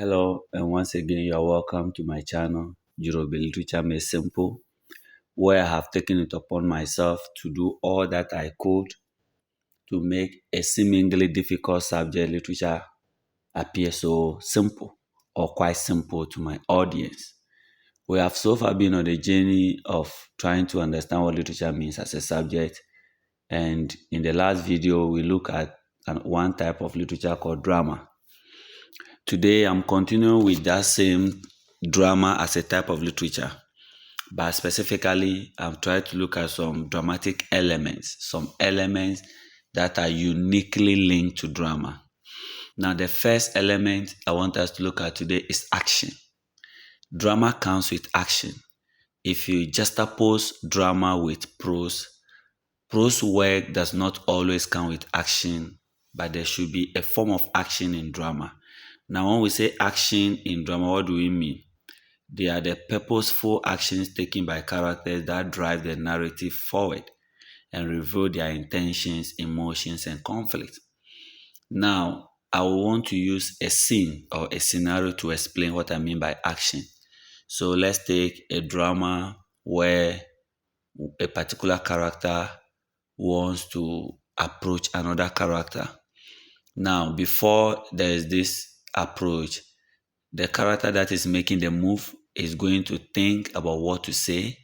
Hello, and once again, you are welcome to my channel, Yoruba Literature Made Simple, where I have taken it upon myself to do all that I could to make a seemingly difficult subject, literature, appear so simple or quite simple to my audience. We have so far been on the journey of trying to understand what literature means as a subject, and in the last video, we look at one type of literature called drama. Today, I'm continuing with that same drama as a type of literature, but specifically, I'm trying to look at some elements that are uniquely linked to drama. Now, the first element I want us to look at today is action. Drama comes with action. If you juxtapose drama with prose work does not always come with action, but there should be a form of action in drama. Now, when we say action in drama, what do we mean? They are the purposeful actions taken by characters that drive the narrative forward and reveal their intentions, emotions, and conflict. Now, I will want to use a scene or a scenario to explain what I mean by action. So let's take a drama where a particular character wants to approach another character. Now, before there is this approach, the character that is making the move is going to think about what to say,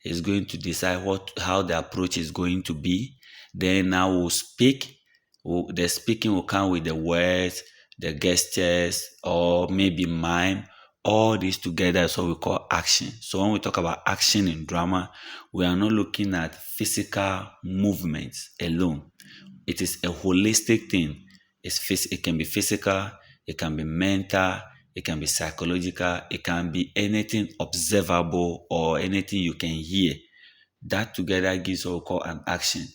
is going to decide how the approach is going to be. Then now we'll speak. The speaking will come with the words, the gestures, or maybe mime. All this together is what we call action. So when we talk about action in drama, we are not looking at physical movements alone. It is a holistic thing. It can be physical, it can be mental, it can be psychological, it can be anything observable or anything you can hear. That together gives what we call an action.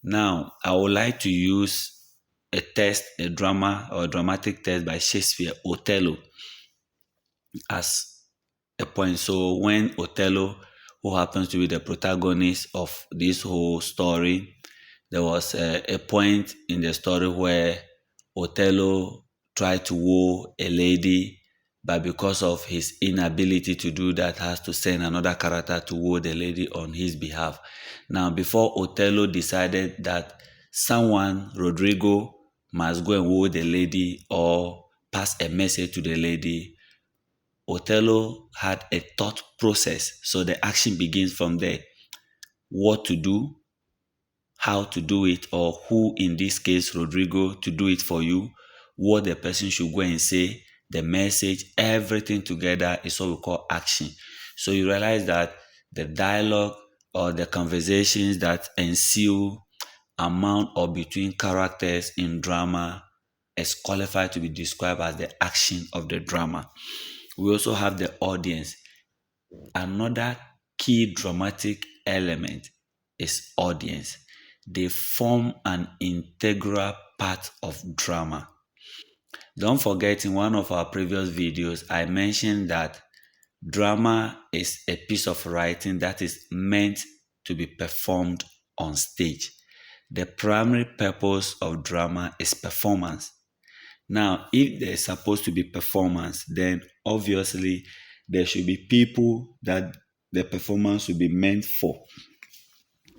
Now, I would like to use a drama or a dramatic text by Shakespeare, Othello, as a point. So when Othello, who happens to be the protagonist of this whole story, there was a point in the story where Othello tried to woo a lady, but because of his inability to do that, has to send another character to woo the lady on his behalf. Now, before Othello decided that someone, Rodrigo, must go and woo the lady or pass a message to the lady, Othello had a thought process. So the action begins from there. What to do, how to do it, or who, in this case, Rodrigo, to do it for you, what the person should go and say, the message, everything together is what we call action. So you realize that the dialogue or the conversations that ensue among or between characters in drama is qualified to be described as the action of the drama. We also have the audience. Another key dramatic element is audience. They form an integral part of drama. Don't forget, in one of our previous videos, I mentioned that drama is a piece of writing that is meant to be performed on stage. The primary purpose of drama is performance. Now, if there's supposed to be performance, then obviously there should be people that the performance will be meant for.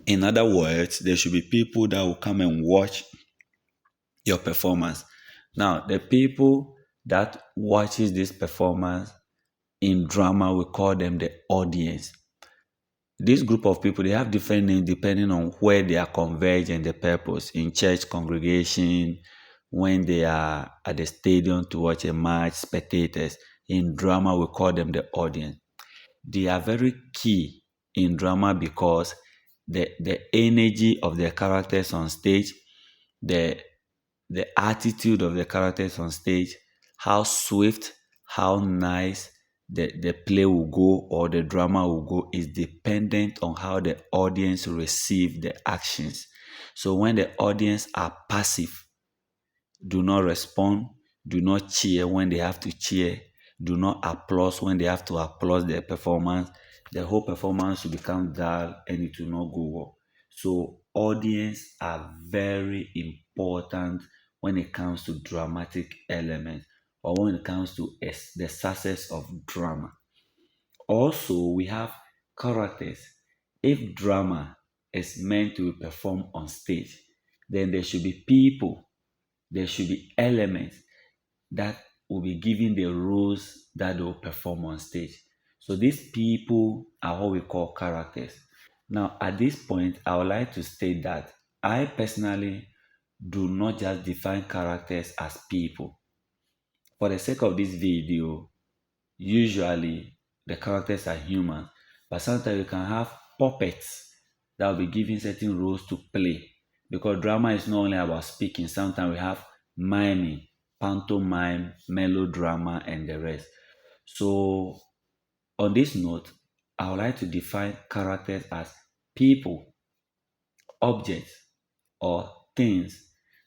In other words, there should be people that will come and watch your performance. Now, the people that watches this performance in drama, we call them the audience. This group of people, they have different names depending on where they are converged and the purpose. In church congregation, when they are at the stadium to watch a match, spectators. In drama, we call them the audience. They are very key in drama because the energy of the characters on stage, the attitude of the characters on stage, how swift, how nice the play will go or the drama will go is dependent on how the audience receive the actions. So when the audience are passive, do not respond, do not cheer when they have to cheer, do not applaud when they have to applaud their performance, the whole performance will become dull and it will not go well. So audience are very important when it comes to dramatic elements. or when it comes to the success of drama. Also, we have characters. If drama is meant to be performed on stage, then there should be people, there should be elements that will be given the roles that they will perform on stage. So these people are what we call characters. Now, at this point, I would like to state that I personally do not just define characters as people. For the sake of this video, usually the characters are human, but sometimes you can have puppets that will be given certain roles to play. Because drama is not only about speaking, sometimes we have miming, pantomime, melodrama, and the rest. So, on this note, I would like to define characters as people, objects, or things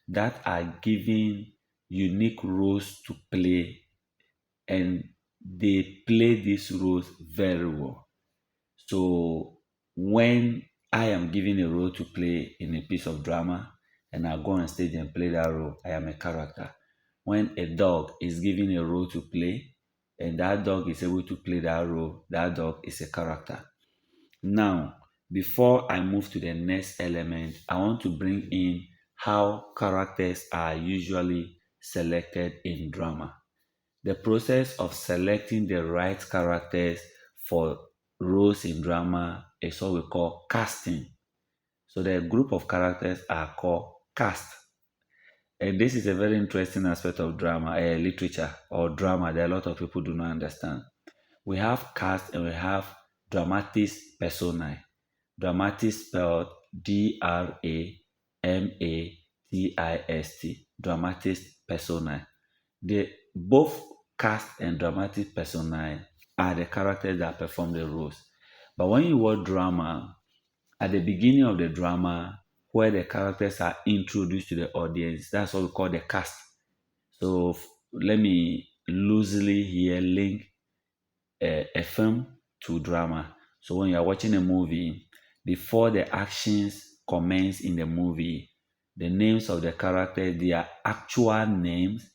that are given unique roles to play, and they play these roles very well. So when I am given a role to play in a piece of drama and I go on stage and play that role, I am a character. When a dog is given a role to play and that dog is able to play that role, that dog is a character. Now, before I move to the next element, I want to bring in how characters are usually selected in drama. The process of selecting the right characters for roles in drama is what we call casting. So the group of characters are called cast. And this is a very interesting aspect of drama, literature or drama that a lot of people do not understand. We have cast and we have dramatis personae. Dramatis spelled Dramatist. Dramatis personae. Both cast and dramatic personae are the characters that perform the roles. But when you watch drama, at the beginning of the drama, where the characters are introduced to the audience, that's what we call the cast. So let me loosely here link a film to drama. So when you are watching a movie, before the actions commence in the movie, the names of the characters, their actual names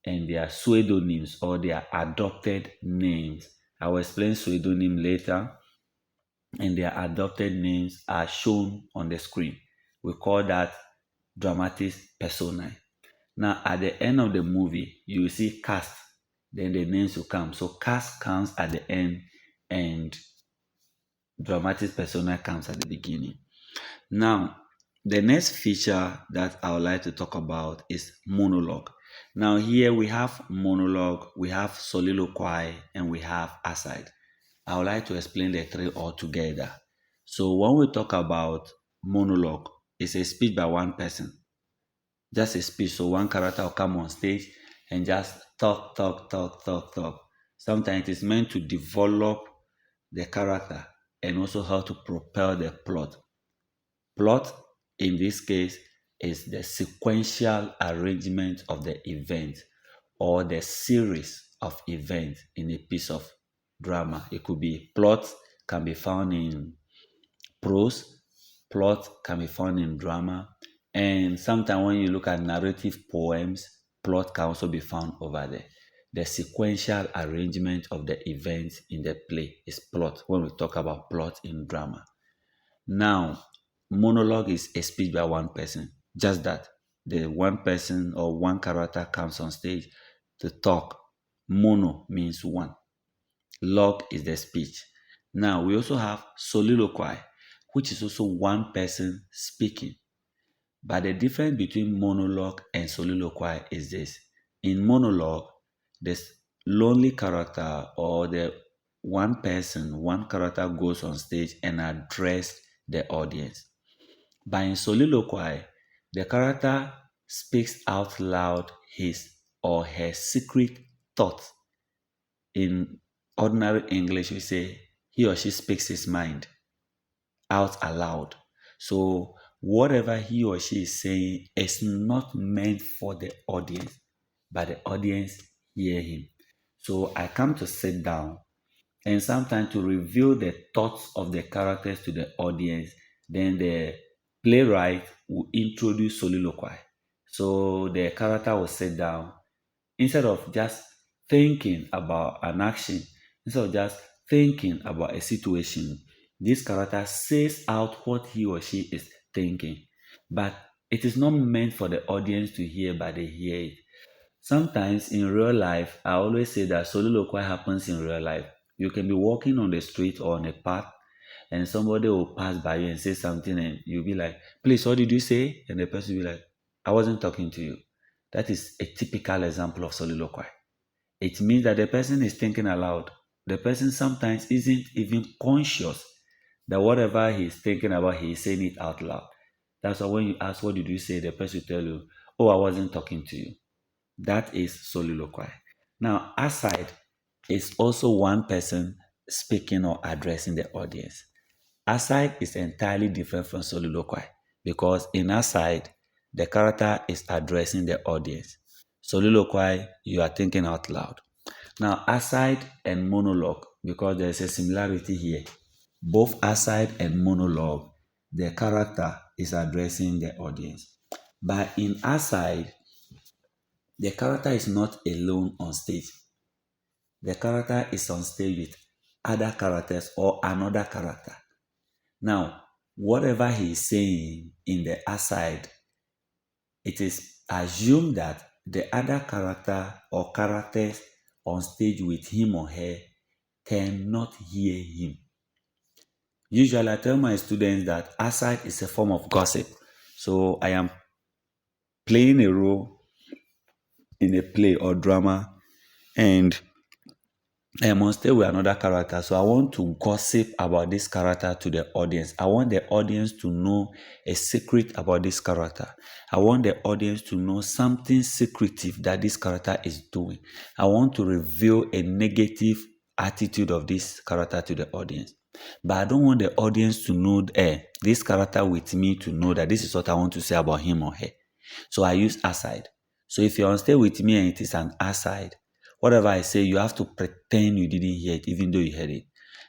and their pseudonyms or their adopted names. I will explain pseudonym later, and their adopted names are shown on the screen. We call that dramatis personae. Now, at the end of the movie, you will see cast, then the names will come. So, cast comes at the end, and dramatis personae comes at the beginning. Now, the next feature that I would like to talk about is monologue. Now, here we have monologue, we have soliloquy, and we have aside. I would like to explain the three all together. So, when we talk about monologue, it's a speech by one person, just a speech. So, one character will come on stage and just talk, talk, talk, talk, talk. Sometimes it is meant to develop the character and also how to propel the plot. Plot in this case is the sequential arrangement of the event or the series of events in a piece of drama. It could be plot can be found in prose, plot can be found in drama, and sometimes when you look at narrative poems, plot can also be found over there. The sequential arrangement of the events in the play is plot when we talk about plot in drama. Now, monologue is a speech by one person. Just that. The one person or one character comes on stage to talk. Mono means one. Log is the speech. Now, we also have soliloquy, which is also one person speaking. But the difference between monologue and soliloquy is this. In monologue, the lonely character or the one person, one character goes on stage and address the audience. But in soliloquy, the character speaks out loud his or her secret thoughts. In ordinary English, we say he or she speaks his mind out aloud. So whatever he or she is saying is not meant for the audience, but the audience hear him. So I come to sit down and sometimes to reveal the thoughts of the characters to the audience, then the playwright will introduce soliloquy. So the character will sit down instead of just thinking about an action, instead of just thinking about a situation, this character says out what he or she is thinking. But it is not meant for the audience to hear, but they hear it. Sometimes in real life, I always say that soliloquy happens in real life. You can be walking on the street or on a path, and somebody will pass by you and say something, and you'll be like, "Please, what did you say?" And the person will be like, "I wasn't talking to you." That is a typical example of soliloquy. It means that the person is thinking aloud. The person sometimes isn't even conscious that whatever he's thinking about, he's saying it out loud. That's why when you ask, "What did you say?" the person will tell you, "Oh, I wasn't talking to you." That is soliloquy. Now, aside is also one person speaking or addressing the audience. Aside is entirely different from soliloquy because in aside, the character is addressing the audience. Soliloquy, you are thinking out loud. Now, aside and monologue, because there's a similarity here, both aside and monologue, the character is addressing the audience. But in aside, the character is not alone on stage. The character is on stage with other characters or another character. Now, whatever he is saying in the aside, it is assumed that the other character or characters on stage with him or her cannot hear him. Usually, I tell my students that aside is a form of gossip. So, I am playing a role in a play or drama, and I am on stage with another character. So, I want to gossip about this character to the audience. I want the audience to know a secret about this character. I want the audience to know something secretive that this character is doing. I want to reveal a negative attitude of this character to the audience. But I don't want the audience to know this character with me to know that this is what I want to say about him or her. So I use aside. So if you're on stage with me and it is an aside, whatever I say, you have to pretend you didn't hear it, even though you heard it.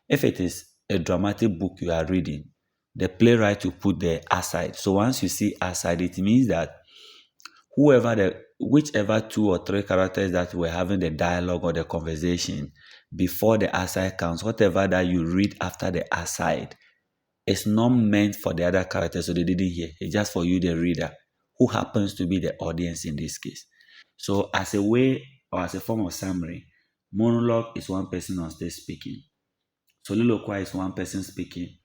If it is a dramatic book you are reading, the playwright will put the aside. So once you see aside, it means that whichever two or three characters that were having the dialogue or the conversation before the aside comes, whatever that you read after the aside, it's not meant for the other characters, so they didn't hear. It's just for you, the reader, who happens to be the audience in this case. So as a way or as a form of summary, monologue is one person on stage speaking. Soliloquy is one person speaking,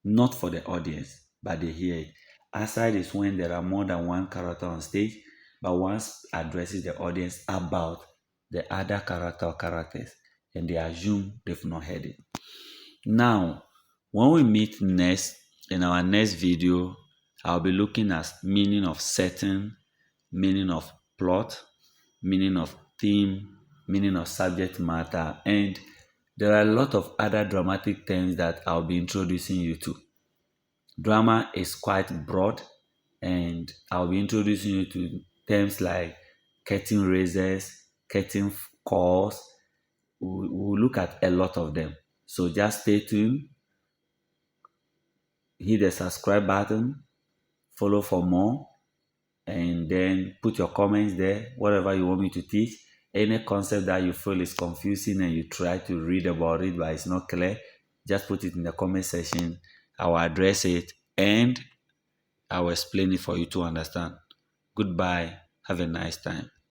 not for the audience, but they hear it. Aside is when there are more than one character on stage, but one addresses the audience about the other character or characters, and they assume they've not heard it. Now, when we meet next, in our next video, I'll be looking at meaning of setting, meaning of plot, meaning of theme, meaning of subject matter, and there are a lot of other dramatic terms that I'll be introducing you to. Drama is quite broad, and I'll be introducing you to terms like curtain raisers, curtain calls. We'll look at a lot of them. So just stay tuned, hit the subscribe button, follow for more, and then put your comments there, whatever you want me to teach. Any concept that you feel is confusing and you try to read about it but it's not clear, just put it in the comment section. I will address it and I will explain it for you to understand. Goodbye. Have a nice time.